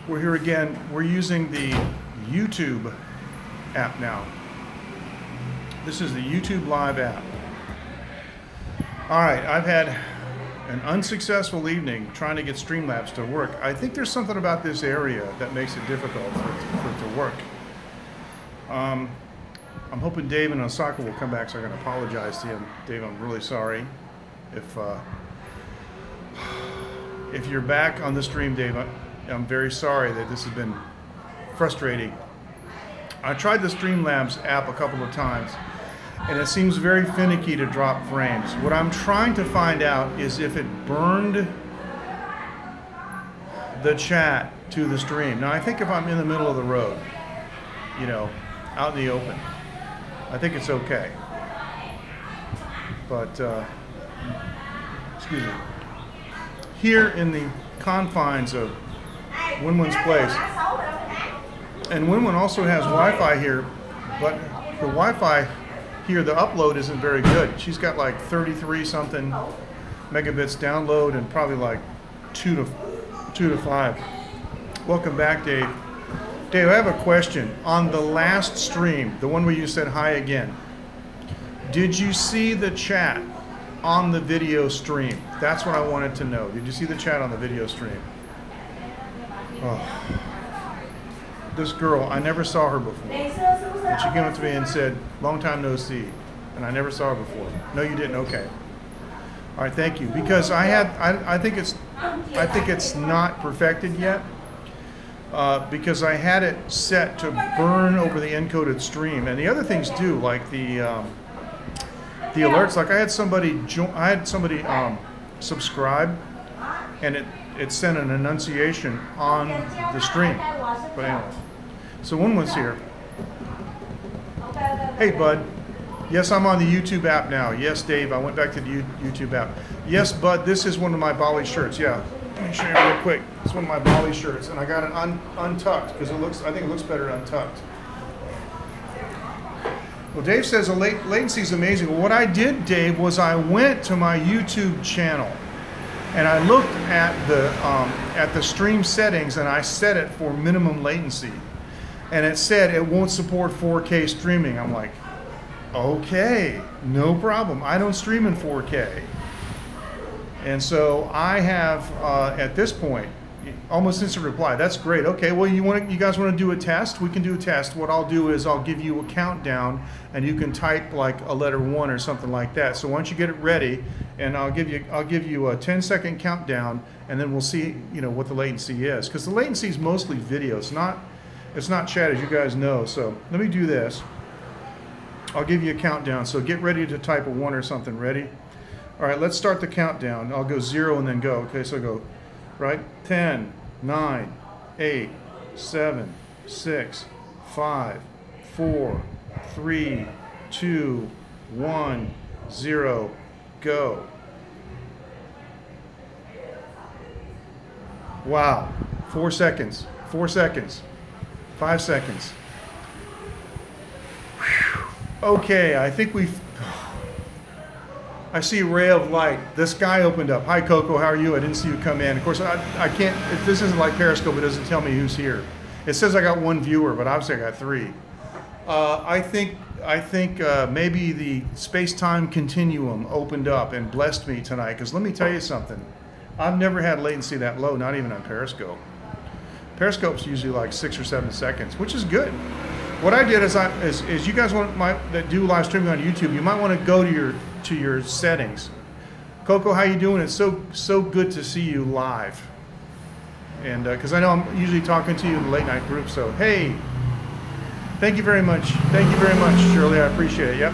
We're here again. We're using the YouTube app now. This is the YouTube Live app. All right, I've had an unsuccessful evening trying to get Streamlabs to work. I think there's something about this area that makes it difficult for it to work. I'm hoping Dave and Osaka will come back, so I'm going to apologize to him. Dave, I'm really sorry. If you're back on the stream, Dave, I'm very sorry that this has been frustrating. I tried the Streamlabs app a couple of times, and it seems very finicky to drop frames. What I'm trying to find out is if it burned the chat to the stream. Now, I think if I'm in the middle of the road, you know, out in the open, I think it's okay. But, excuse me. Here in the confines of Winwin's place, and Winwin also has Wi-Fi here, but the Wi-Fi here, the upload isn't very good. She's got like 33 something megabits download and probably like 2 to 5. Welcome back, Dave. Dave, I have a question. On the last stream, the one where you said hi again, did you see the chat on the video stream? That's what I wanted to know. Did you see the chat on the video stream? Oh. This girl, I never saw her before. And she came up to me and said, long time no see. And I never saw her before. No, you didn't? Okay. All right, thank you. Because I think it's not perfected yet. Because I had it set to burn over the encoded stream. And the other things do, like the alerts, like I had somebody subscribe, and it sent an annunciation on the stream. But anyway, so Winwin's here. Hey, bud. Yes, I'm on the YouTube app now. Yes, Dave, I went back to the YouTube app. Yes, bud, this is one of my Bali shirts. Yeah, let me show you real quick. It's one of my Bali shirts, and I got it untucked because I think it looks better untucked. Well, Dave says the latency is amazing. Well, what I did, Dave, was I went to my YouTube channel and I looked at the stream settings, and I set it for minimum latency, and it said it won't support 4K streaming. I'm like, okay, no problem. I don't stream in 4K, and so I have at this point almost instant reply. That's great. Okay, well, you guys want to do a test? We can do a test. What I'll do is I'll give you a countdown, and you can type like a letter 1 or something like that. So once you get it ready, and I'll give you a 10-second countdown, and then we'll see what the latency is, because the latency is mostly video. It's not chat, as you guys know. So let me do this. I'll give you a countdown. So get ready to type a 1 or something. Ready? All right, let's start the countdown. I'll go 0 and then go. Okay, so go. Right? 10, 9, 8, 7, 6, 5, 4, 3, 2, 1, 0, go. Wow. 4 seconds. 4 seconds. 5 seconds. Whew. Okay, I think I see a ray of light. The sky opened up. Hi, Coco. How are you? I didn't see you come in. Of course, I can't. If this isn't like Periscope, it doesn't tell me who's here. It says I got 1 viewer, but obviously I got 3. I think maybe the space-time continuum opened up and blessed me tonight. Because let me tell you something. I've never had latency that low, not even on Periscope. Periscope's usually like 6 or 7 seconds, which is good. What I did is you guys that do live streaming on YouTube, you might want to go to your settings. Coco, how you doing? It's so good to see you live. And because I know I'm usually talking to you in the late night group, so hey, thank you very much. Thank you very much, Shirley. I appreciate it. Yep.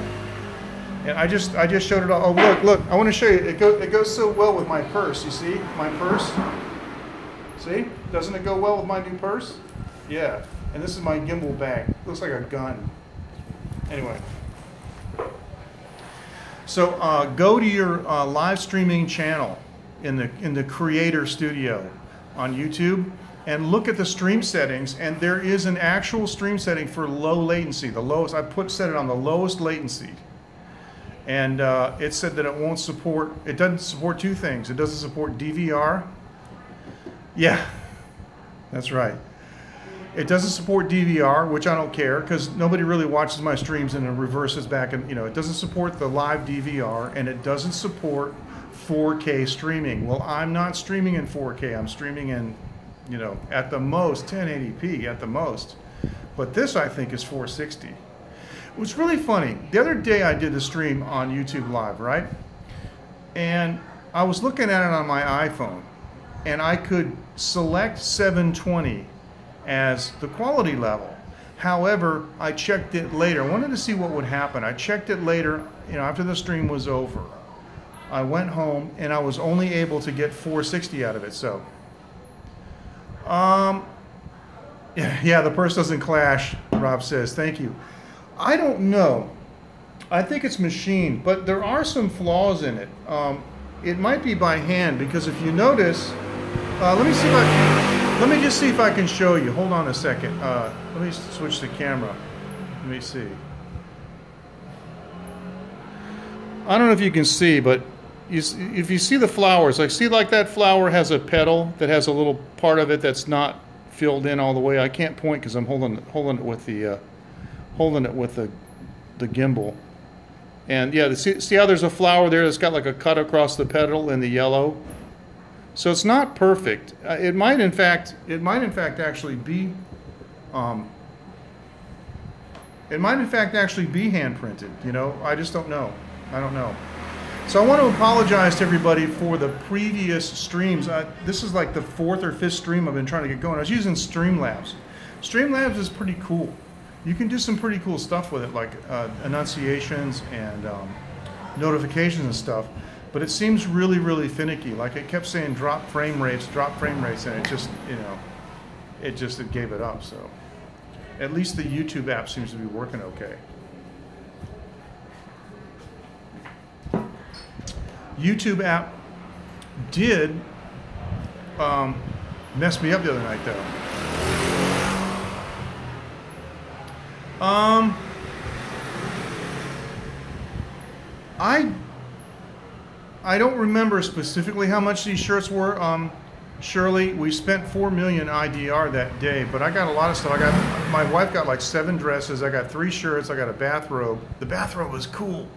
And I just showed it all. Oh, look! I want to show you. It goes so well with my purse. You see my purse? See? Doesn't it go well with my new purse? Yeah. And this is my gimbal bag. Looks like a gun. Anyway. So go to your live streaming channel in the Creator Studio on YouTube and look at the stream settings, and there is an actual stream setting for low latency. The lowest, set it on the lowest latency. And it said that it doesn't support 2 things. It doesn't support DVR. Yeah. That's right. It doesn't support DVR, which I don't care because nobody really watches my streams and it reverses back. And it doesn't support the live DVR, and it doesn't support 4K streaming. Well, I'm not streaming in 4K. I'm streaming in, at the most 1080p at the most. But this I think is 460. It was really funny. The other day I did a stream on YouTube Live, right? And I was looking at it on my iPhone, and I could select 720 as the quality level. However, I checked it later. I wanted to see what would happen. I checked it later, after the stream was over. I went home and I was only able to get 460 out of it. So, yeah, the purse doesn't clash, Rob says. Thank you. I don't know. I think it's machined, but there are some flaws in it. It might be by hand because if you notice, let me just see if I can show you. Hold on a second. Let me switch the camera. Let me see. I don't know if you can see, but if you see the flowers, like that flower has a petal that has a little part of it that's not filled in all the way. I can't point because I'm holding it with the gimbal. And yeah, see how there's a flower there that's got like a cut across the petal in the yellow. So it's not perfect. It might in fact actually be hand printed. I just don't know. I don't know. So I want to apologize to everybody for the previous streams. This is like the 4th or 5th stream I've been trying to get going. I was using Streamlabs. Streamlabs is pretty cool. You can do some pretty cool stuff with it, like enunciations and notifications and stuff. But it seems really, really finicky. Like it kept saying drop frame rates, and it just, it gave it up. So at least the YouTube app seems to be working okay. YouTube app did mess me up the other night though. I don't remember specifically how much these shirts were. Shirley, we spent $4 million IDR that day, but I got a lot of stuff. My wife got like 7 dresses. I got 3 shirts. I got a bathrobe. The bathrobe was cool.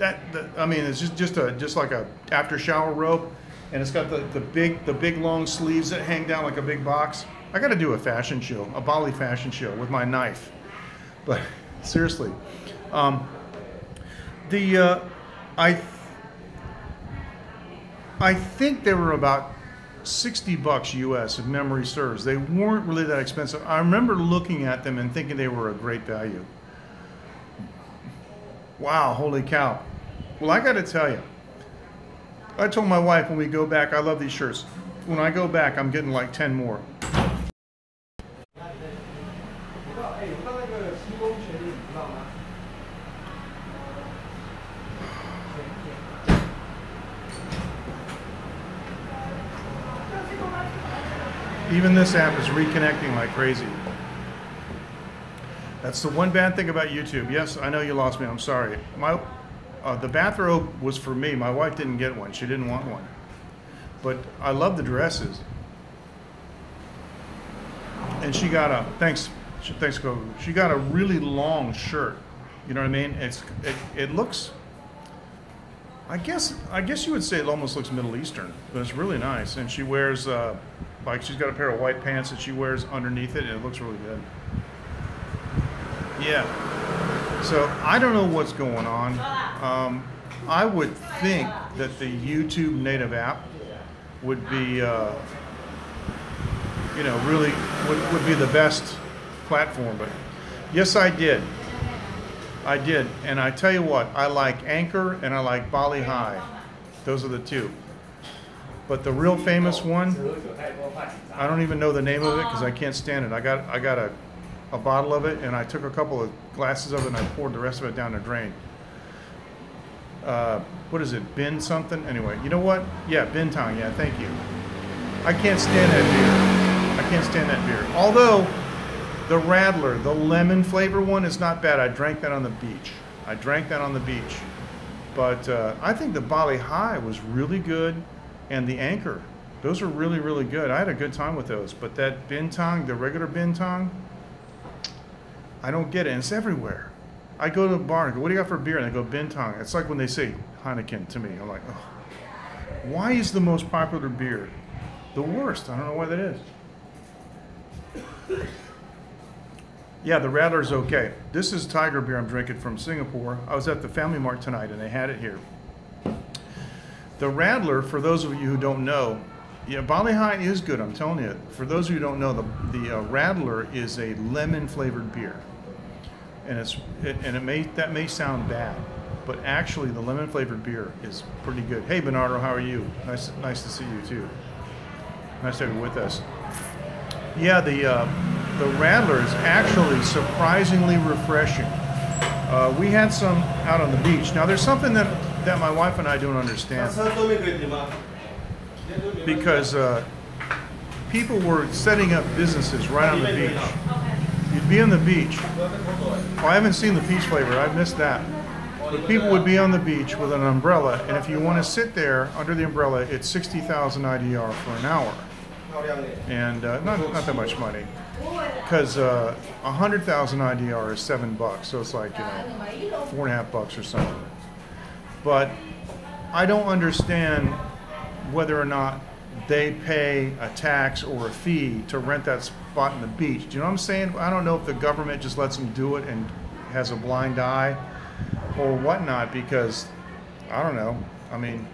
It's just like a after shower robe, and it's got the big long sleeves that hang down like a big box. I got to do a fashion show, a Bali fashion show with my knife. But seriously, I think they were about $60 US if memory serves. They weren't really that expensive. I remember looking at them and thinking they were a great value. Wow, holy cow. Well, I got to tell you, I told my wife when we go back, I love these shirts. When I go back, I'm getting like 10 more. Even this app is reconnecting like crazy. That's the one bad thing about YouTube. Yes, I know you lost me. I'm sorry. The bathrobe was for me. My wife didn't get one. She didn't want one. But I love the dresses. And she got a thanks, Goku. She got a really long shirt. You know what I mean? It looks. I guess you would say it almost looks Middle Eastern, but it's really nice. And she wears she's got a pair of white pants that she wears underneath it, and it looks really good. Yeah. So I don't know what's going on. I would think that the YouTube native app would be, really would be the best platform. But yes, I did. And I tell you what, I like Anchor and I like Bali High. Those are the two. But the real famous one, I don't even know the name of it because I can't stand it. I got a bottle of it, and I took a couple of glasses of it and I poured the rest of it down the drain. What is it, Bin something? Anyway, you know what? Yeah, Bintang, yeah, thank you. I can't stand that beer. Although, the Radler, the lemon flavor one is not bad. I drank that on the beach. But I think the Bali High was really good, and the Anchor Those are really, really good. I had a good time with those. But that bintang, the regular bintang, I don't get it. And it's everywhere. I go to a bar and go, what do you got for beer? And they go, bintang. It's like when they say Heineken to me. I'm like, oh, why is the most popular beer the worst? I don't know why that is. Yeah, the Radler's okay. This is Tiger beer I'm drinking from Singapore. I was at the Family Mart tonight and they had it here. The Radler, for those of you who don't know, yeah, Bali High is good, I'm telling you. For those of you who don't know, the Radler is a lemon flavored beer. And that may sound bad, but actually the lemon flavored beer is pretty good. Hey Bernardo, how are you? Nice to see you too. Nice to have you with us. Yeah, the Radler is actually surprisingly refreshing. We had some out on the beach. Now there's something that my wife and I don't understand, because people were setting up businesses right on the beach. You'd be on the beach. Oh, I haven't seen the peach flavor. I missed that. But people would be on the beach with an umbrella, and if you want to sit there under the umbrella, it's 60,000 IDR for an hour. And not that much money, because 100,000 IDR is $7, so it's like, $4.50 or something. But I don't understand whether or not they pay a tax or a fee to rent that spot in the beach. Do you know what I'm saying? I don't know if the government just lets them do it and has a blind eye or whatnot, because I don't know. I mean,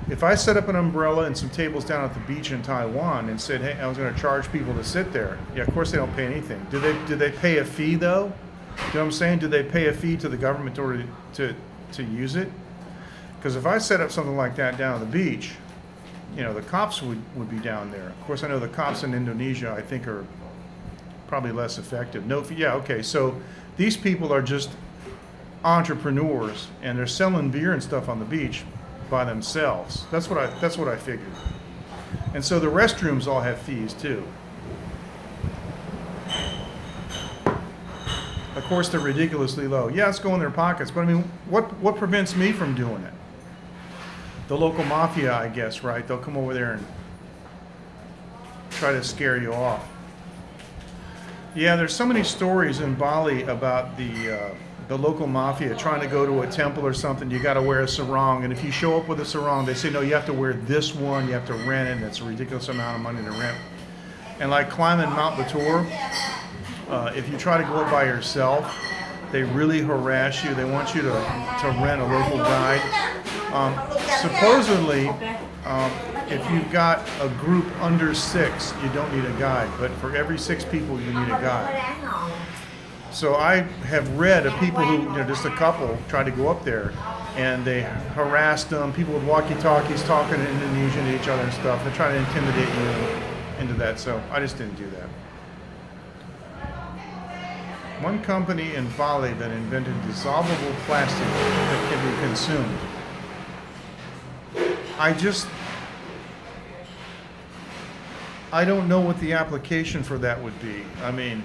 if I set up an umbrella and some tables down at the beach in Taiwan and said, hey, I was going to charge people to sit there, yeah, of course they don't pay anything. Do they pay a fee though? Do you know what I'm saying? Do they pay a fee to the government in order to use it? Because if I set up something like that down at the beach, the cops would be down there. Of course, I know the cops in Indonesia, I think, are probably less effective. No, yeah, okay. So these people are just entrepreneurs, and they're selling beer and stuff on the beach by themselves. That's what I figured. And so the restrooms all have fees too. Of course, they're ridiculously low. Yeah, it's going in their pockets, but I mean, what prevents me from doing it? The local mafia, I guess, right? They'll come over there and try to scare you off. Yeah, there's so many stories in Bali about the local mafia trying to go to a temple or something. You got to wear a sarong, and if you show up with a sarong, they say, no, you have to wear this one, you have to rent it, and it's a ridiculous amount of money to rent. And like climbing Mount Batur, if you try to go by yourself, they really harass you. They want you to rent a local guide. Supposedly, if you've got a group under 6, you don't need a guide, but for every 6 people, you need a guide. So I have read of people who, just a couple, tried to go up there, and they harassed them. People with walkie-talkies talking in Indonesian to each other and stuff. They try to intimidate you into that, so I just didn't do that. One company in Bali that invented dissolvable plastic that can be consumed. I don't know what the application for that would be. I mean,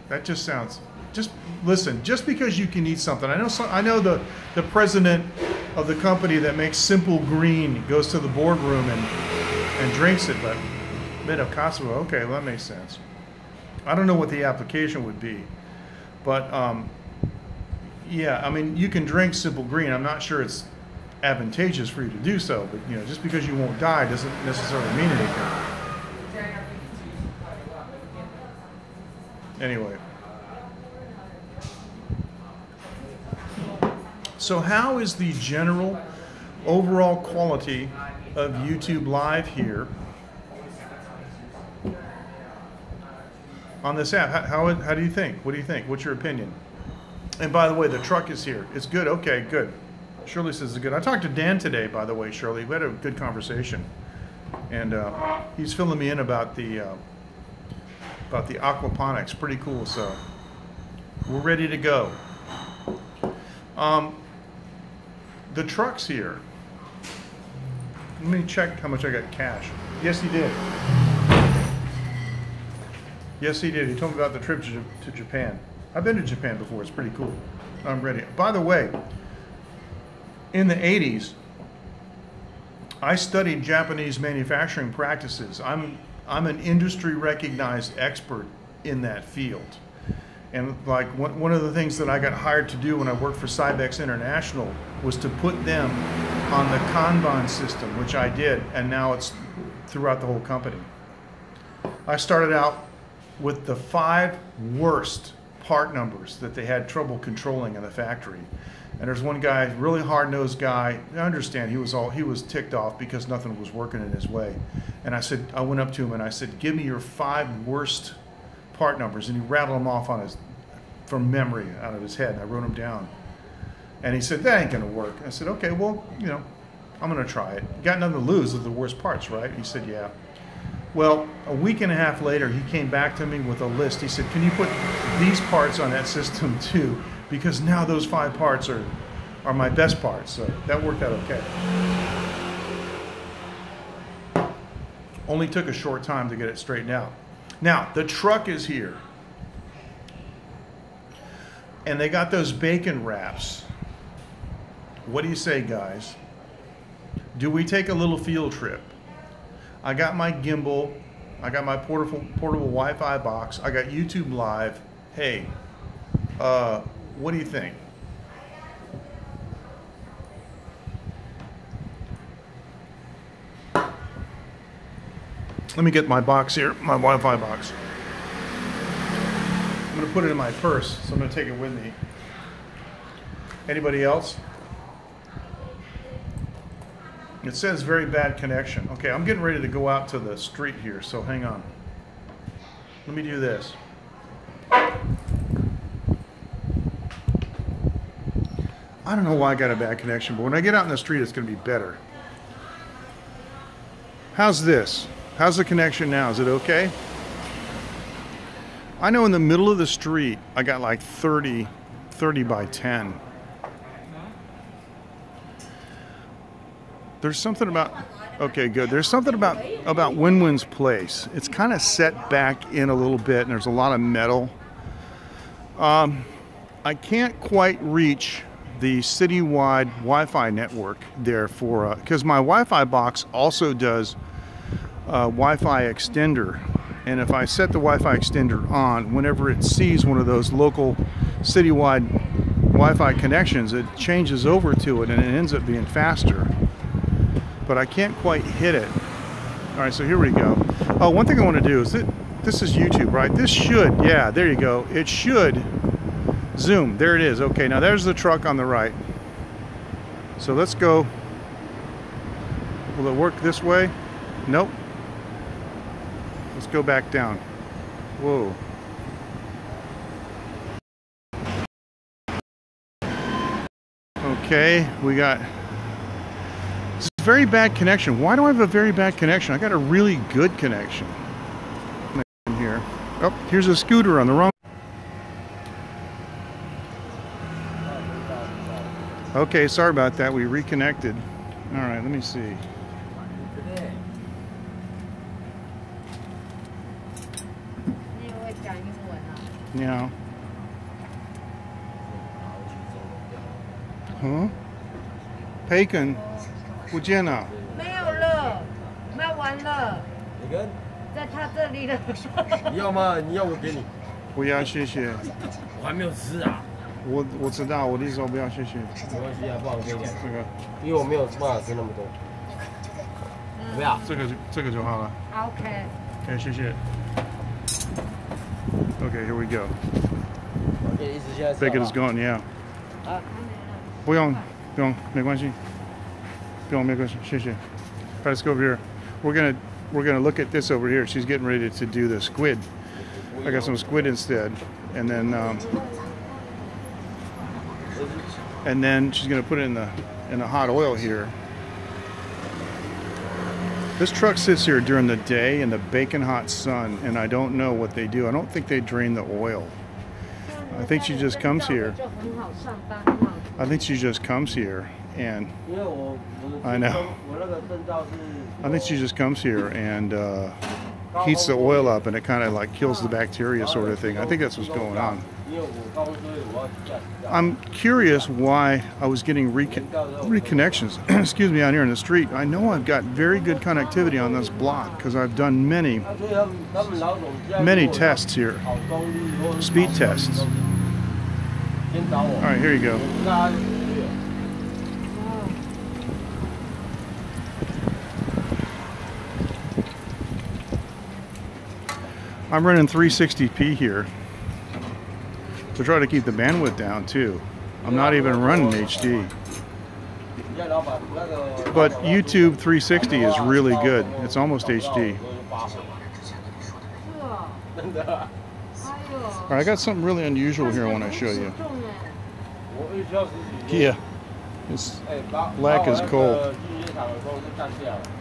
that just sounds, listen, just because you can eat something. I know the president of the company that makes Simple Green goes to the boardroom and drinks it, but made of Kosovo, okay, well, that makes sense. I don't know what the application would be, but yeah, I mean, you can drink Simple Green. I'm not sure it's advantageous for you to do so, but just because you won't die doesn't necessarily mean anything. Anyway, so how is the general overall quality of YouTube Live here on this app? How do you think? What do you think? What's your opinion? And by the way, the truck is here. It's good. Okay, good. Shirley says it's good. I talked to Dan today, by the way, Shirley. We had a good conversation, and he's filling me in about the aquaponics. Pretty cool. So we're ready to go. The truck's here. Let me check how much I got cash. Yes, he did. Yes, he did. He told me about the trip to Japan. I've been to Japan before. It's pretty cool. I'm ready. By the way, in the 80s, I studied Japanese manufacturing practices. I'm an industry recognized expert in that field. And like one of the things that I got hired to do when I worked for Cybex International was to put them on the Kanban system, which I did, and now it's throughout the whole company. I started out with the 5 worst part numbers that they had trouble controlling in the factory. And there's one guy, really hard-nosed guy. I understand he was ticked off because nothing was working in his way. And I went up to him and I said, "Give me your 5 worst part numbers," and he rattled them off from memory out of his head, and I wrote them down. And he said, "That ain't gonna work." I said, "Okay, well, I'm gonna try it. You got nothing to lose with the worst parts, right?" He said, "Yeah." Well, a week and a half later, he came back to me with a list. He said, "Can you put these parts on that system too? Because now those 5 parts are my best parts." So that worked out okay. Only took a short time to get it straightened out. Now, the truck is here. And they got those bacon wraps. What do you say, guys? Do we take a little field trip? I got my gimbal. I got my portable Wi-Fi box. I got YouTube Live. Hey, what do you think? Let me get my box here, my Wi-Fi box. I'm going to put it in my purse, so I'm going to take it with me. Anybody else? It says very bad connection. Okay, I'm getting ready to go out to the street here, so hang on. Let me do this. I don't know why I got a bad connection, but when I get out in the street, it's going to be better. How's this? How's the connection now? Is it okay? I know in the middle of the street, I got like 30 by 10. There's something about, okay, good. There's something about Win-Win's place. It's kind of set back in a little bit, and there's a lot of metal. I can't quite reach the citywide Wi-Fi network there because my Wi-Fi box also does Wi-Fi extender. And if I set the Wi-Fi extender on, whenever it sees one of those local citywide Wi-Fi connections, it changes over to it and it ends up being faster. But I can't quite hit it. All right, so here we go. Oh, one thing I want to do is this is YouTube, right? This should, yeah, there you go. It should zoom. There it is. Okay, now there's the truck on the right. So let's go. Will it work this way? Nope. Let's go back down. Whoa. Okay, we got this very bad connection. Why do I have a very bad connection? I got a really good connection here. Oh, here's a scooter on the wrong. Okay, sorry about that. We reconnected. All right, let me see. Yeah. Huh? Bacon 不见了。没有了，卖完了。你跟？在他这里了。你要吗？你要我给你。不要，谢谢。我还没有吃啊。我知道，我的意思我不要，谢谢。没关系啊，不然我给你。这个。因为我没有办法吃那么多。不要。这个就好了。OK。Okay, 谢谢。Okay, here we go. Bacon is gone, yeah. 不用，没关系。不用，没关系，谢谢。All right, let's go over here. We're gonna look at this over here. She's getting ready to do the squid. I got some squid instead, and then she's gonna put it in the hot oil here. This truck sits here during the day in the baking hot sun, and I don't know what they do. I don't think they drain the oil. I think she just comes here. I think she just comes here and I know. I think she just comes here and heats the oil up, and it kind of like kills the bacteria sort of thing. I think that's what's going on. I'm curious why I was getting reconnections, excuse me, out here in the street. I know I've got very good connectivity on this block because I've done many tests here, speed tests. All right, here you go. I'm running 360p here to try to keep the bandwidth down too. I'm not even running HD. But YouTube 360 is really good. It's almost HD. All right, I got something really unusual here I want to show you. Yeah, it's black as coal.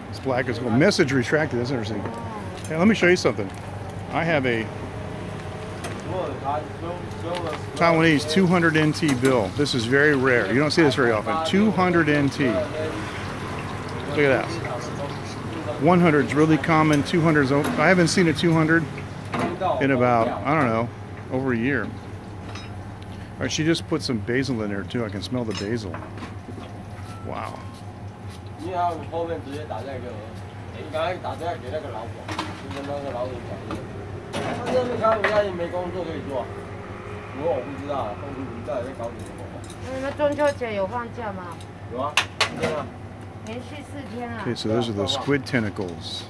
It's black as coal. Message retracted. That's interesting. Hey, let me show you something. I have a Taiwanese 200 NT bill. This is very rare. You don't see this very often. 200 NT. Look at that. 100 is really common. 200 is, I haven't seen a 200 in about, I don't know, over a year. All right, she just put some basil in there too. I can smell the basil. Wow. Okay, so those are the squid tentacles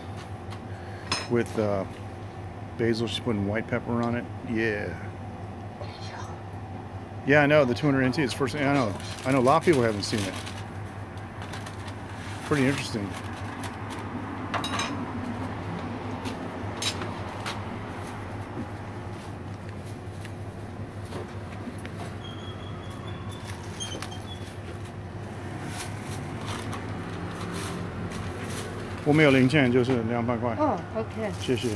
with basil. She's putting white pepper on it. Yeah. Yeah, I know the 200 NT is first. I know a lot of people haven't seen it. Pretty interesting.我没有零钱，就是200块。哦，OK。谢谢。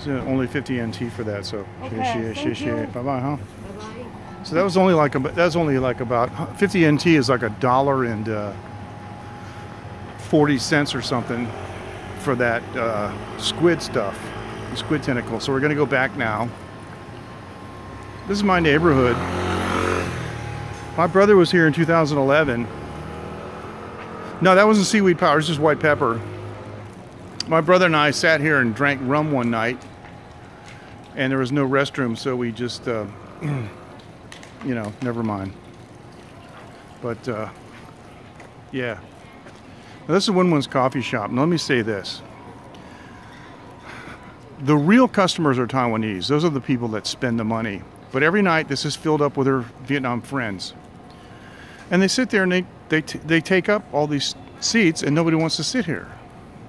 So only 50 NT for that, so Okay, thank you. Bye bye, huh? Bye-bye. So that was only like about 50 NT is like $1.40 or something for that squid stuff, the squid tentacle. So we're gonna go back now. This is my neighborhood. My brother was here in 2011. No, that wasn't seaweed powder, it's just white pepper. My brother and I sat here and drank rum one night, and there was no restroom, so we just, you know, never mind. But, yeah. Now, this is Winwin's Coffee Shop, and let me say this. The real customers are Taiwanese. Those are the people that spend the money. But every night, this is filled up with her Vietnam friends. And they sit there and they take up all these seats, and nobody wants to sit here.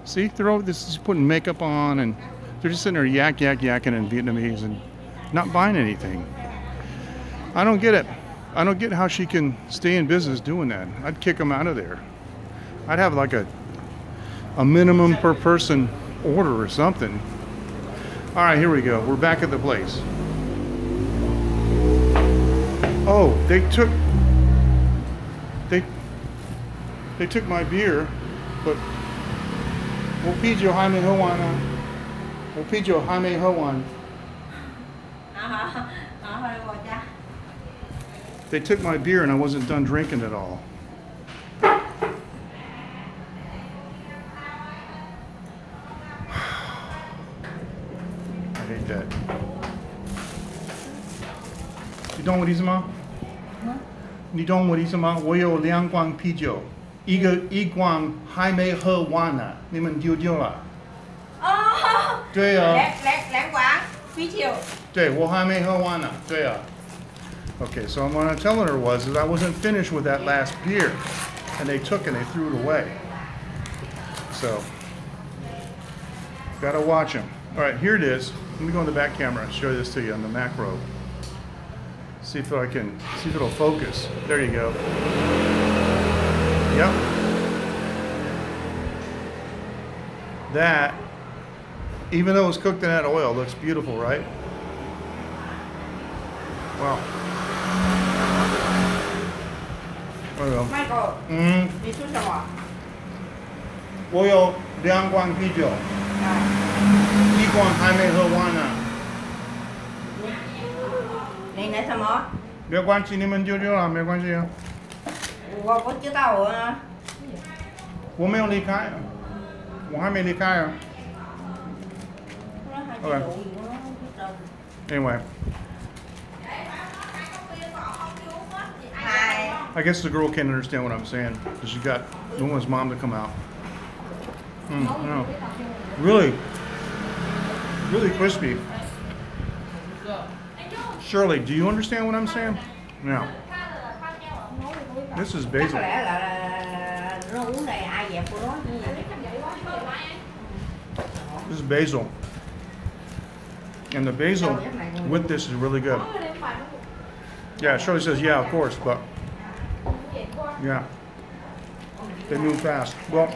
See, they're all this is putting makeup on, and they're just sitting there yakking in Vietnamese and not buying anything. I don't get it. I don't get how she can stay in business doing that. I'd kick them out of there. I'd have like a minimum per person order or something. All right, here we go. We're back at the place. Oh, they took my beer, but 我啤酒还没喝完啊，我啤酒还没喝完。They took my beer and I wasn't done drinking it all. I hate that. 你懂我的意思吗？你懂我的意思吗？我有2罐啤酒。一罐还没喝完呢，你们丢掉了。哦。对啊。两罐啤酒。对，我还没喝完呢。对啊。Okay, so what I'm telling her was that I wasn't finished with that last beer, and they took and they threw it away. So, gotta watch them. All right, here it is. Let me go on the back camera and show this to you on the macro. See if it'll focus. There you go. Yep. That, even though it was cooked in that oil, looks beautiful, right? Wow. Michael，你吃什么？我有2罐啤酒。广还没喝完呢。你拿什么？没关系，你们就啊，没关系啊。我不知道啊。我没有离开啊，我还没离开啊。Okay. Anyway. Hai. I guess the girl can't understand what I'm saying because she got the woman's mom to come out. No. Really, really crispy. Shirley, do you understand what I'm saying? No. This is Chắc basil. có lẽ là nó uống này ai dẹp của nó. This is basil. And the basil with this is really good. Yeah, Shirley says, yeah, of course, but yeah, they move fast. Well,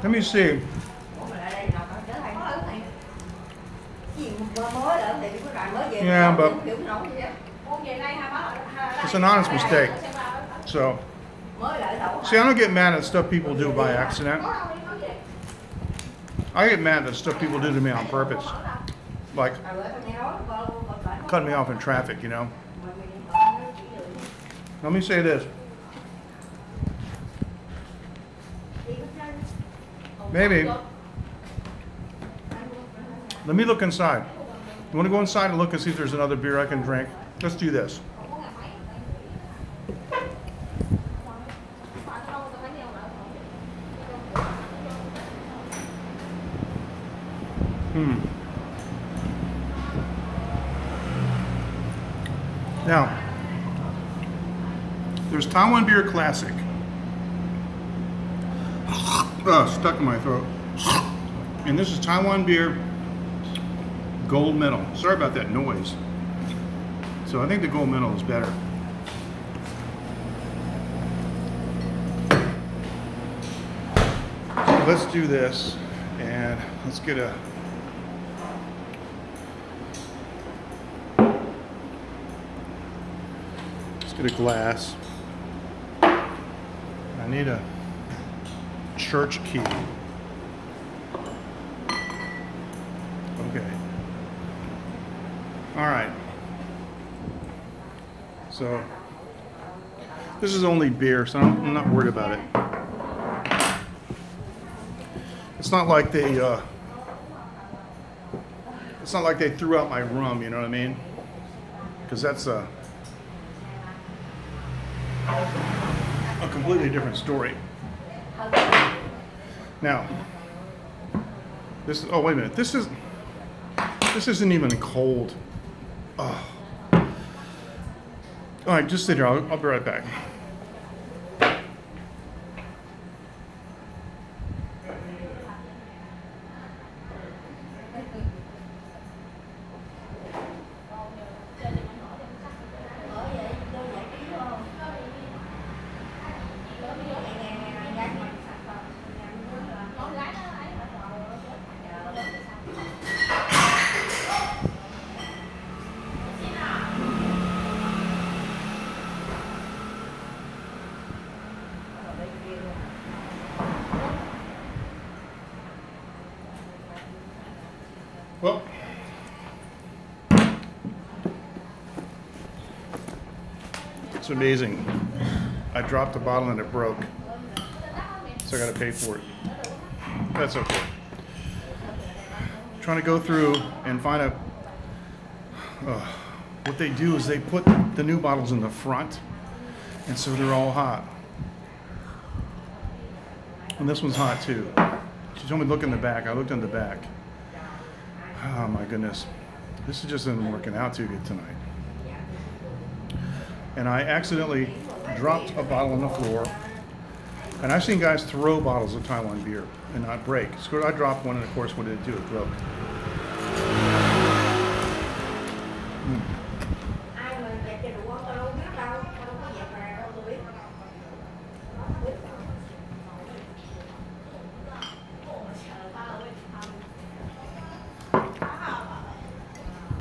let me see. Yeah, but it's an honest mistake. So, see, I don't get mad at stuff people do by accident. I get mad at stuff people do to me on purpose. Like, cut me off in traffic, you know. Let me say this. Maybe. Let me look inside. You want to go inside and look and see if there's another beer I can drink? Let's do this. Now, there's Taiwan Beer Classic. Stuck in my throat. And this is Taiwan Beer Gold Medal. Sorry about that noise. So I think the Gold Medal is better. So let's do this and let's get a glass. I need a church key. Okay. All right. So this is only beer, so I'm not worried about it. It's not like they threw out my rum, you know what I mean? Because that's a completely different story. Now, this is, oh wait a minute, this isn't even cold. Oh. All right, just sit here, I'll be right back. Well, it's amazing. I dropped the bottle and it broke, so I got to pay for it. That's okay. Trying to go through and find a. What they do is they put the new bottles in the front, and so they're all hot. And this one's hot too. She told me to look in the back. I looked in the back. Oh my goodness, this just isn't working out too good tonight. And I accidentally dropped a bottle on the floor. And I've seen guys throw bottles of Taiwan beer and not break. So I dropped one, and of course, what did it do? It broke.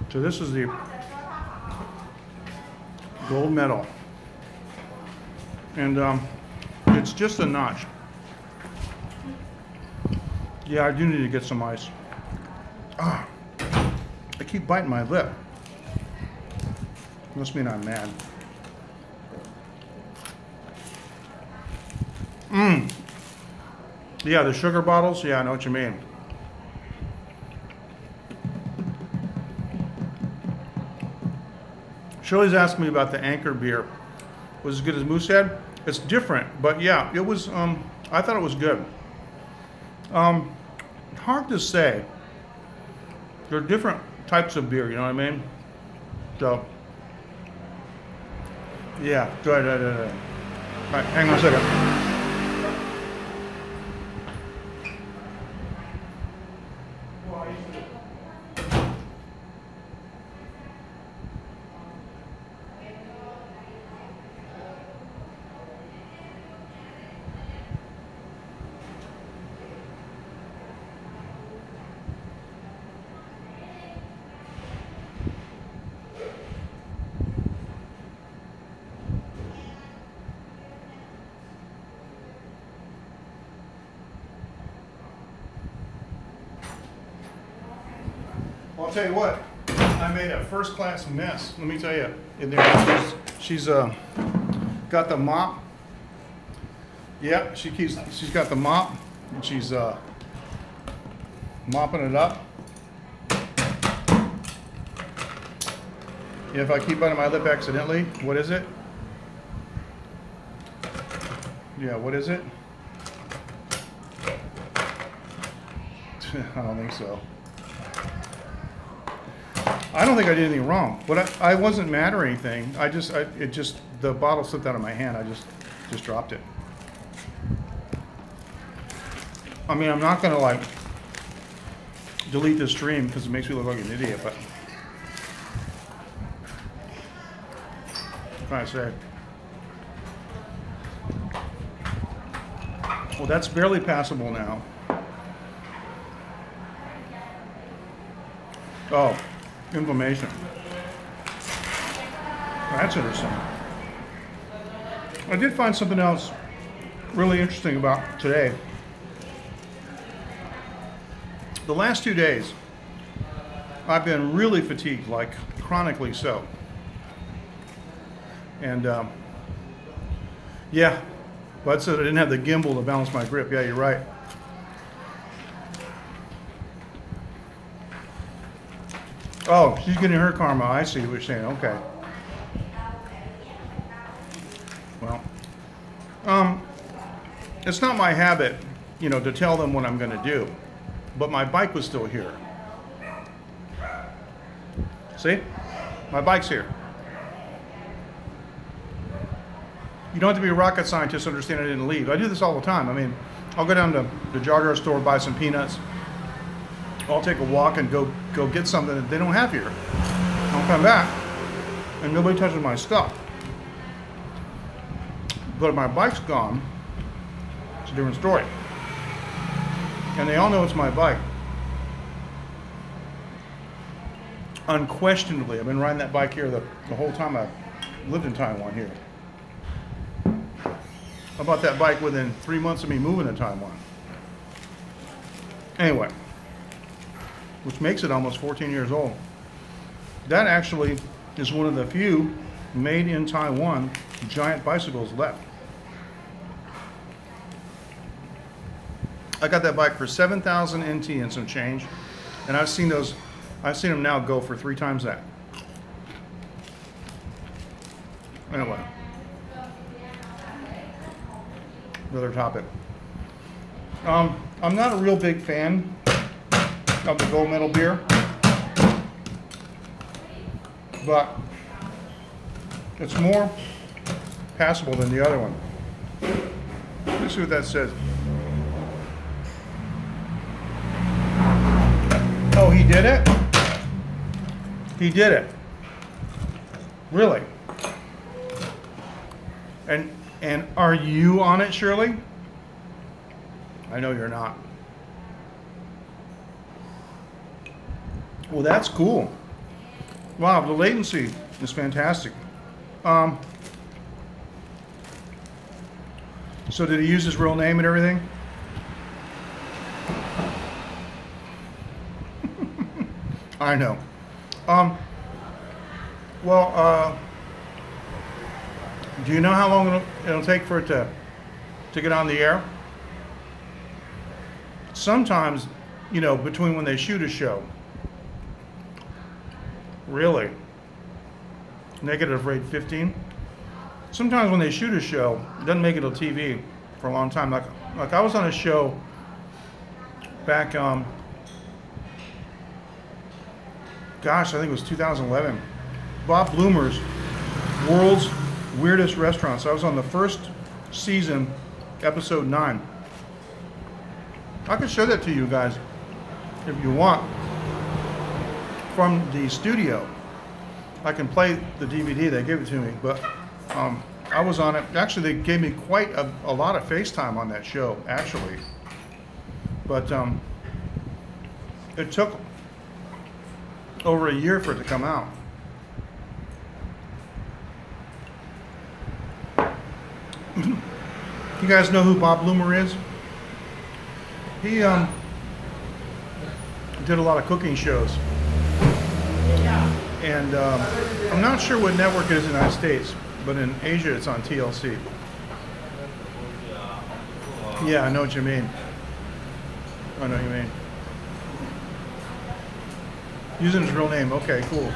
So this is the gold medal, and it's just a notch. Yeah, I do need to get some ice. Ah, I keep biting my lip. Must mean I'm mad. Yeah, the sugar bottles. Yeah, I know what you mean. Shirley's asking me about the Anchor beer. Was it as good as Moosehead? It's different, but yeah, it was. I thought it was good. Hard to say. There are different types of beer. You know what I mean? So, yeah. All right, hang on a second. I'll tell you what, I made a first-class mess. Let me tell you, in there, she's got the mop. Yeah, she's got the mop, and she's mopping it up. If I keep biting my lip accidentally, what is it? Yeah, what is it? I don't think so. I don't think I did anything wrong, but I wasn't mad or anything. The bottle slipped out of my hand. I just dropped it. I mean, I'm not gonna like delete the stream because it makes me look like an idiot, but what can I say? Well, that's barely passable now. Oh. Inflammation. That's interesting. I did find something else really interesting about today. The last 2 days, I've been really fatigued, like chronically so. And yeah, Bud said I didn't have the gimbal to balance my grip. Yeah, you're right. Oh, she's getting her karma. I see what you're saying. Okay. Well, it's not my habit, to tell them what I'm going to do, but my bike was still here. See? My bike's here. You don't have to be a rocket scientist to understand I didn't leave. I do this all the time. I mean, I'll go down to the Jogger store, buy some peanuts. I'll take a walk and go get something that they don't have here. I'll come back, and nobody touches my stuff. But if my bike's gone, it's a different story. And they all know it's my bike. Unquestionably, I've been riding that bike here the whole time I've lived in Taiwan here. I bought that bike within 3 months of me moving to Taiwan. Anyway. Which makes it almost 14 years old. That actually is one of the few made in Taiwan giant bicycles left. I got that bike for 7,000 NT and some change, and I've seen them now go for 3 times that. Anyway, another topic. I'm not a real big fan of the gold medal beer, but it's more passable than the other one. Let's see what that says. Oh, he did it? He did it. Really? And are you on it, Shirley? I know you're not. Well, that's cool. Wow, the latency is fantastic. So did he use his real name and everything? I know. Well, do you know how long it'll take for it to get on the air? Sometimes, you know, between when they shoot a show. Really? Negative rate 15? Sometimes when they shoot a show, it doesn't make it on TV for a long time. Like I was on a show back, gosh, I think it was 2011. Bob Bloomer's World's Weirdest Restaurants. I was on the first season, episode 9. I can show that to you guys if you want from the studio. I can play the DVD, they gave it to me, but I was on it. Actually, they gave me quite a lot of FaceTime on that show, actually. But it took over a year for it to come out. You guys know who Bob Bloomer is? He did a lot of cooking shows. And I'm not sure what network it is in the United States, but in Asia it's on TLC. Yeah, I know what you mean. I know what you mean. Using his real name, okay, cool.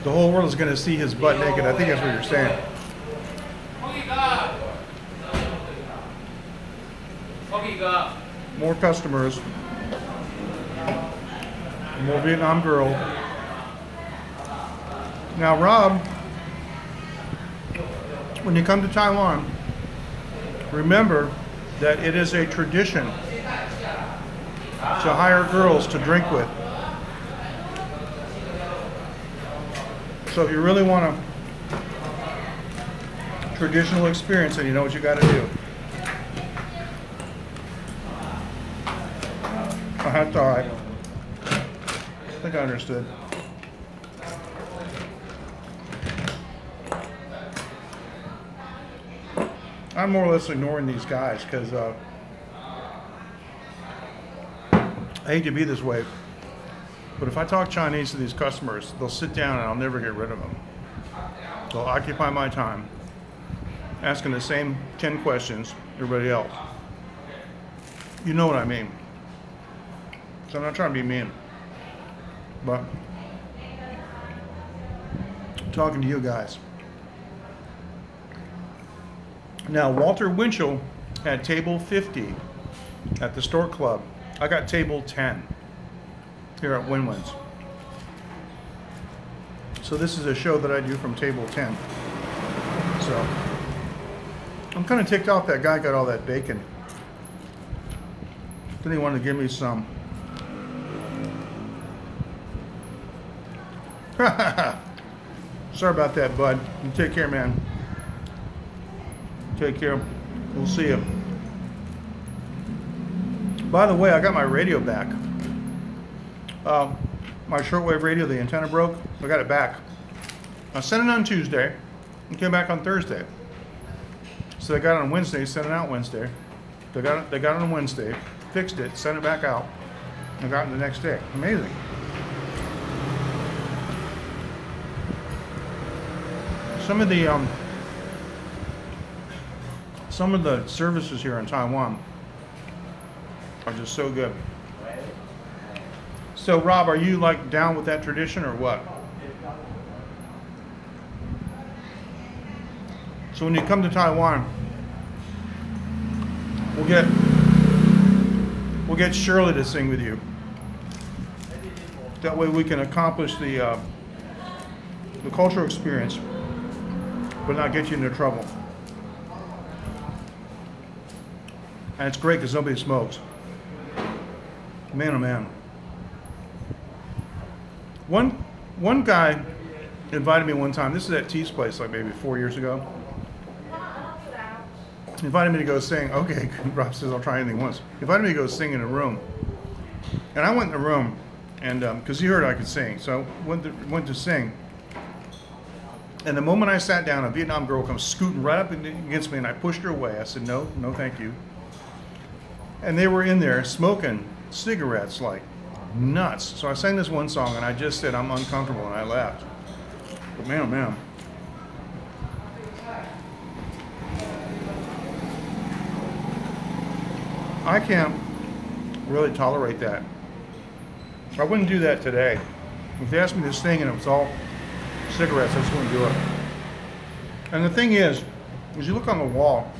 The whole world is going to see his butt naked. I think that's what you're saying. More customers. More Vietnam girl. Now, Rob, when you come to Taiwan, remember that it is a tradition to hire girls to drink with. So if you really want a traditional experience, then you know what you got to do. Oh, that's all right. I think I understood. I'm more or less ignoring these guys because I hate to be this way, but if I talk Chinese to these customers, they'll sit down and I'll never get rid of them. They'll occupy my time asking the same 10 questions everybody else. You know what I mean. So I'm not trying to be mean, but I'm talking to you guys. Now, Walter Winchell had table 50 at the Stork Club. I got table 10 here at Win-Win's. So this is a show that I do from table 10. So I'm kind of ticked off that guy got all that bacon. Then he wanted to give me some. Sorry about that, bud. You take care, man. Take care. We'll see you. By the way, I got my radio back. My shortwave radio, the antenna broke. I got it back. I sent it on Tuesday and came back on Thursday. So they got it on Wednesday, sent it out Wednesday. They got it on Wednesday, fixed it, sent it back out, and got it the next day. Amazing. Some of the services here in Taiwan are just so good. So Rob, are you like down with that tradition or what? So when you come to Taiwan, we'll get Shirley to sing with you. That way we can accomplish the cultural experience, but not get you into trouble. And it's great because nobody smokes. Man, oh man. One guy invited me one time. This is at T's place, like maybe 4 years ago. He invited me to go sing. Okay, Rob says I'll try anything once. He invited me to go sing in a room. And I went in the room, and because he heard I could sing, so I went to sing. And the moment I sat down, a Vietnam girl comes scooting right up against me, and I pushed her away. I said, no, thank you. And they were in there smoking cigarettes like nuts. So I sang this one song and I just said I'm uncomfortable and I left. But man, oh man. I can't really tolerate that. I wouldn't do that today. If they asked me to sing and it was all cigarettes, I just wouldn't do it. And the thing is, as you look on the wall,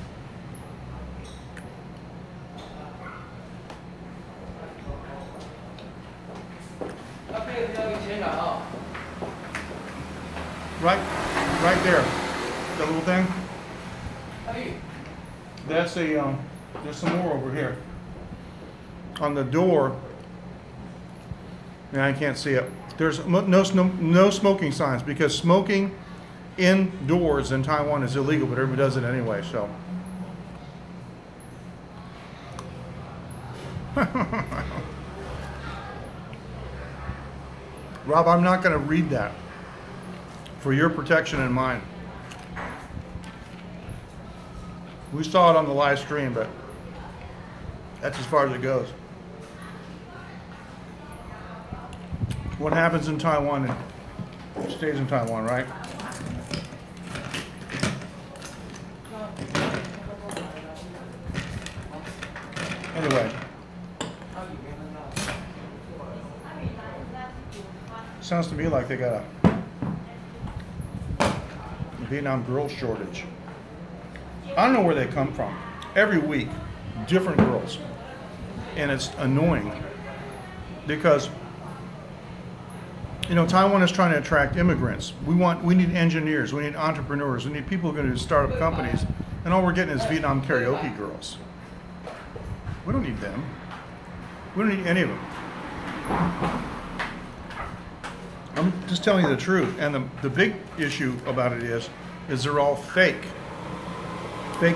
right there, that little thing. That's a there's some more over here. On the door, and I can't see it. There's no smoking signs because smoking indoors in Taiwan is illegal, but everybody does it anyway. So. Rob, I'm not going to read that for your protection and mine. We saw it on the live stream, but that's as far as it goes. What happens in Taiwan, it stays in Taiwan, right? Anyway. Sounds to me like they got a Vietnam girl shortage. I don't know where they come from. Every week, different girls. And it's annoying because, you know, Taiwan is trying to attract immigrants. We need engineers, we need entrepreneurs, we need people who are going to start up companies, and all we're getting is Vietnam karaoke girls. We don't need them. We don't need any of them. I'm just telling you the truth. And the big issue about it is they're all fake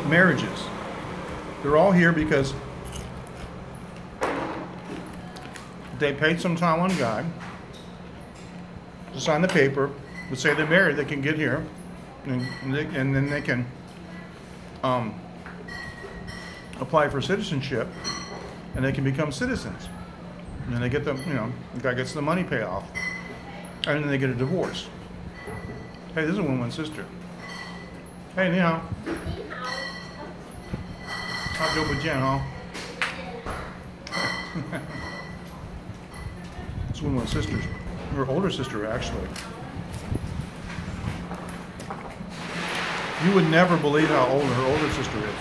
marriages. They're all here because they paid some Taiwan guy to sign the paper to say they're married. They can get here, and then they can apply for citizenship, and they can become citizens. And then they get the, you know, the guy gets the money payoff, and then they get a divorce. Hey, this is a woman sister. Hey, ni hao. 好久不见哦. It's one of my sisters, her older sister actually. You would never believe how old her older sister is.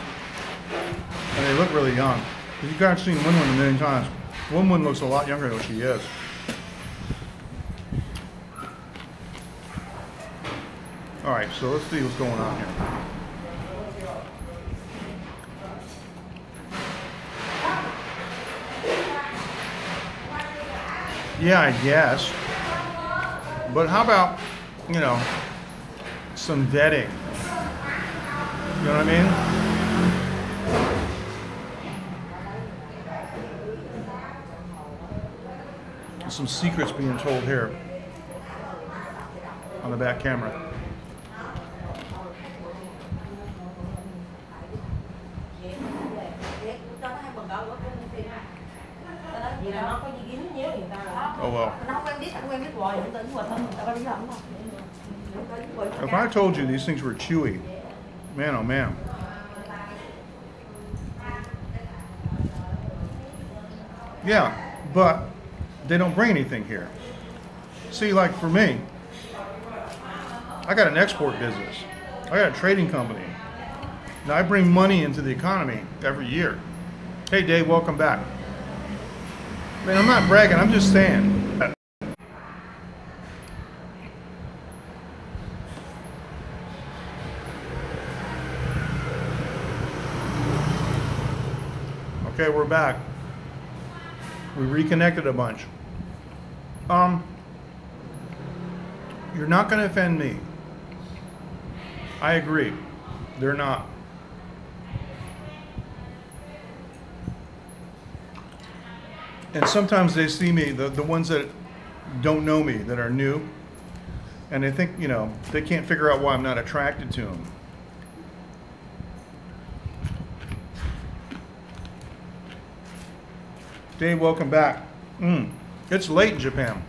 And they look really young. You guys have seen Winwin a million times. Winwin looks a lot younger than she is. All right, so let's see what's going on here. Yeah, I guess. But how about, you know, some vetting? You know what I mean? There's some secrets being told here on the back camera. Oh well. If I told you these things were chewy, man oh man. Yeah, but they don't bring anything here. See, like for me, I got an export business. I got a trading company. Now I bring money into the economy every year. Hey Dave, welcome back. Man, I'm not bragging, I'm just saying. Okay, we're back. We reconnected a bunch. You're not going to offend me. I agree. They're not. And sometimes they see me, the ones that don't know me, that are new, and they think, you know, they can't figure out why I'm not attracted to them. Dave, welcome back. It's late in Japan.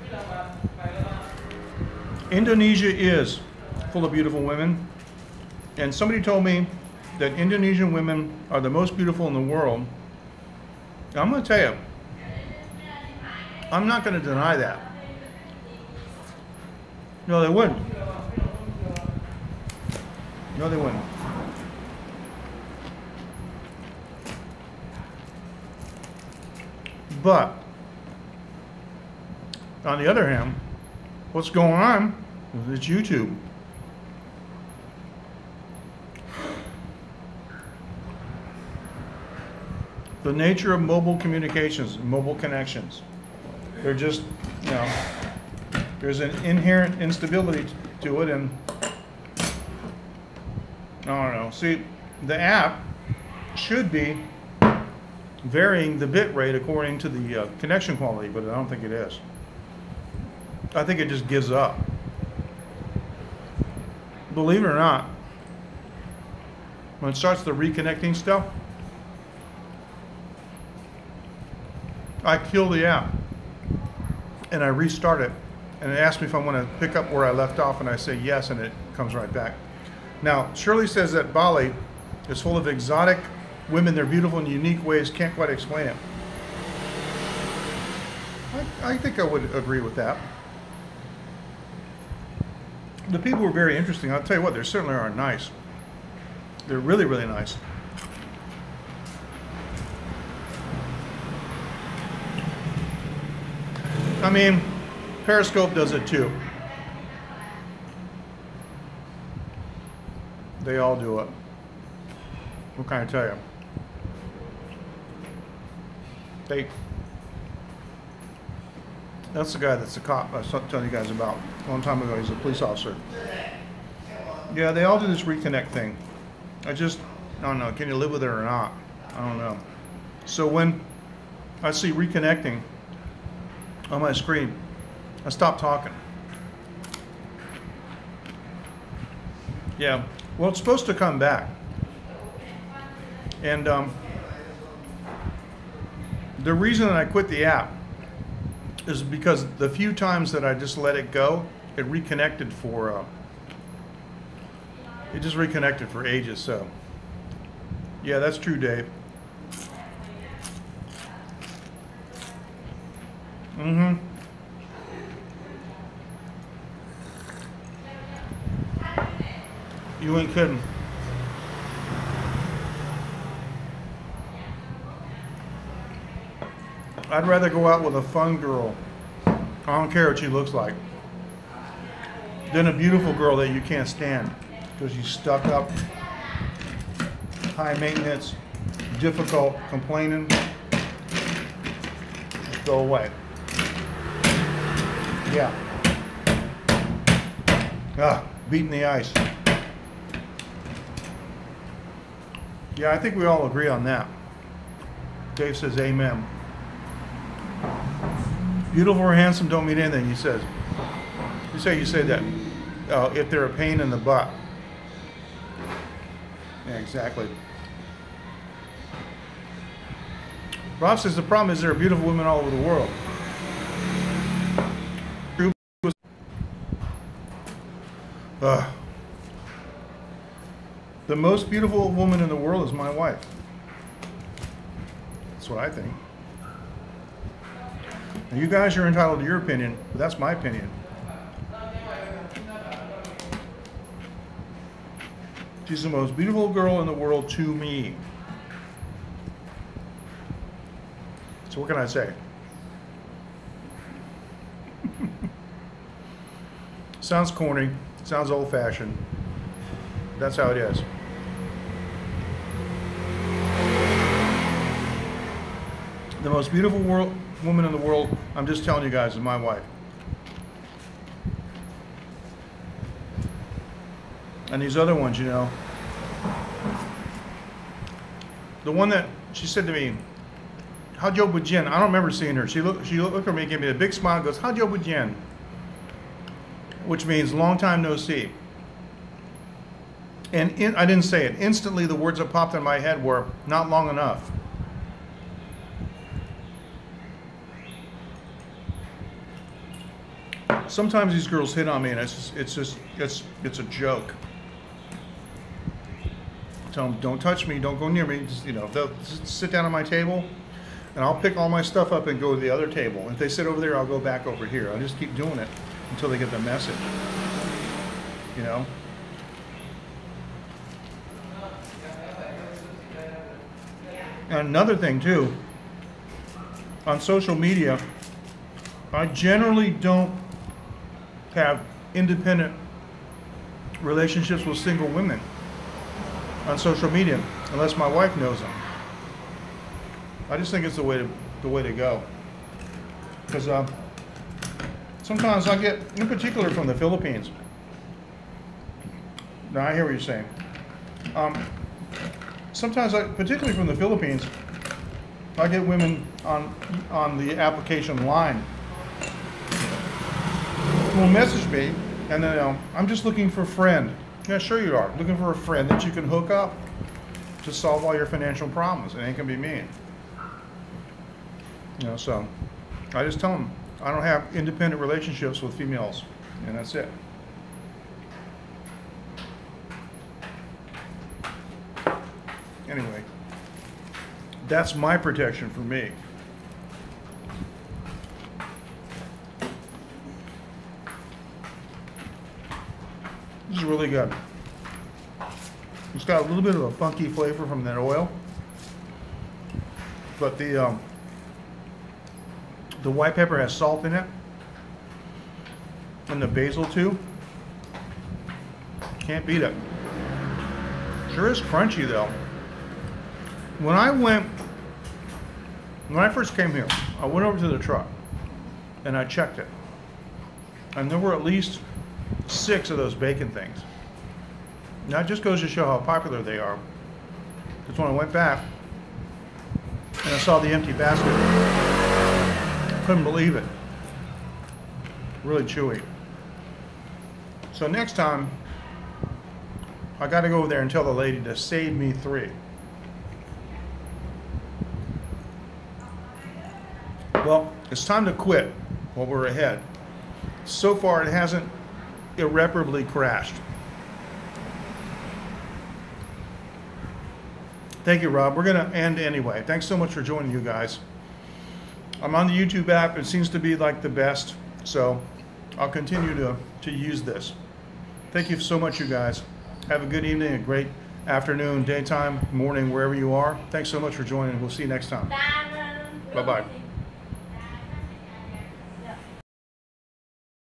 Indonesia is full of beautiful women. And somebody told me that Indonesian women are the most beautiful in the world. I'm going to tell you, I'm not going to deny that. No, they wouldn't. No, they wouldn't. But, on the other hand, what's going on is it's YouTube. The nature of mobile communications, mobile connections. They're just, you know, there's an inherent instability to it, and I don't know. See, the app should be varying the bit rate according to the connection quality, but I don't think it is. I think it just gives up. Believe it or not, when it starts the reconnecting stuff, I kill the app and I restart it, and it asks me if I want to pick up where I left off, and I say yes, and it comes right back. Now, Shirley says that Bali is full of exotic women. They're beautiful in unique ways, can't quite explain it. I think I would agree with that. The people were very interesting. I'll tell you what, they certainly are nice. They're really, really nice. I mean, Periscope does it too. They all do it. What can I tell you? That's the guy that's the cop I was telling you guys about a long time ago. He's a police officer. Yeah, they all do this reconnect thing. I don't know. Can you live with it or not? I don't know. So when I see reconnecting on my screen, I stop talking. Yeah, well, it's supposed to come back. And the reason that I quit the app is because the few times that I just let it go, it reconnected for, it just reconnected for ages, so. Yeah, that's true, Dave. Mm-hmm. You ain't kidding. I'd rather go out with a fun girl, I don't care what she looks like, than a beautiful girl that you can't stand because she's stuck up, high maintenance, difficult, complaining. Just go away. Yeah. Beating the ice. Yeah, I think we all agree on that. Dave says amen. Beautiful or handsome don't mean anything, he says. You say that. If they're a pain in the butt. Yeah, exactly. Rob says the problem is there are beautiful women all over the world. The most beautiful woman in the world is my wife. That's what I think. Now, you guys are entitled to your opinion, but that's my opinion. She's the most beautiful girl in the world to me. So what can I say? Sounds corny, sounds old-fashioned. That's how it is. The most beautiful woman in the world, I'm just telling you guys, is my wife. And these other ones, you know. The one that she said to me, "Howjo Bujin?" I don't remember seeing her. She looked at me, gave me a big smile, and goes, "Howjo Bujin?" Which means long time no see. And I didn't say it. Instantly, the words that popped in my head were, "Not long enough." sometimes these girls hit on me, and it's a joke. Tell them, don't touch me, don't go near me. Just, they'll just sit down on my table, and I'll pick all my stuff up and go to the other table. If they sit over there, I'll go back over here. I'll just keep doing it until they get the message. And another thing too, on social media, I generally don't have independent relationships with single women on social media unless my wife knows them. I just think it's the way to go. Because sometimes I get, in particular from the Philippines. Now I hear what you're saying. Sometimes, particularly from the Philippines, I get women on the application line who will message me, and then I'm just looking for a friend. Yeah, sure you are. Looking for a friend that you can hook up to solve all your financial problems. It ain't gonna be me. So I just tell them I don't have independent relationships with females, and that's it. Anyway, that's my protection for me. This is really good. It's got a little bit of a funky flavor from that oil, but the white pepper has salt in it, and the basil too. Can't beat it. Sure is crunchy though. When I first came here, I went over to the truck and I checked it, and there were at least 6 of those bacon things. And that just goes to show how popular they are. Because when I went back and I saw the empty basket, I couldn't believe it. Really chewy. So next time, I got to go over there and tell the lady to save me 3. Well, it's time to quit while we're ahead. So far, it hasn't irreparably crashed. Thank you, Rob. We're going to end anyway. Thanks so much for joining, you guys. I'm on the YouTube app. It seems to be like the best, so I'll continue to use this. Thank you so much, you guys. Have a good evening, a great afternoon, daytime, morning, wherever you are. Thanks so much for joining. We'll see you next time. Bye-bye.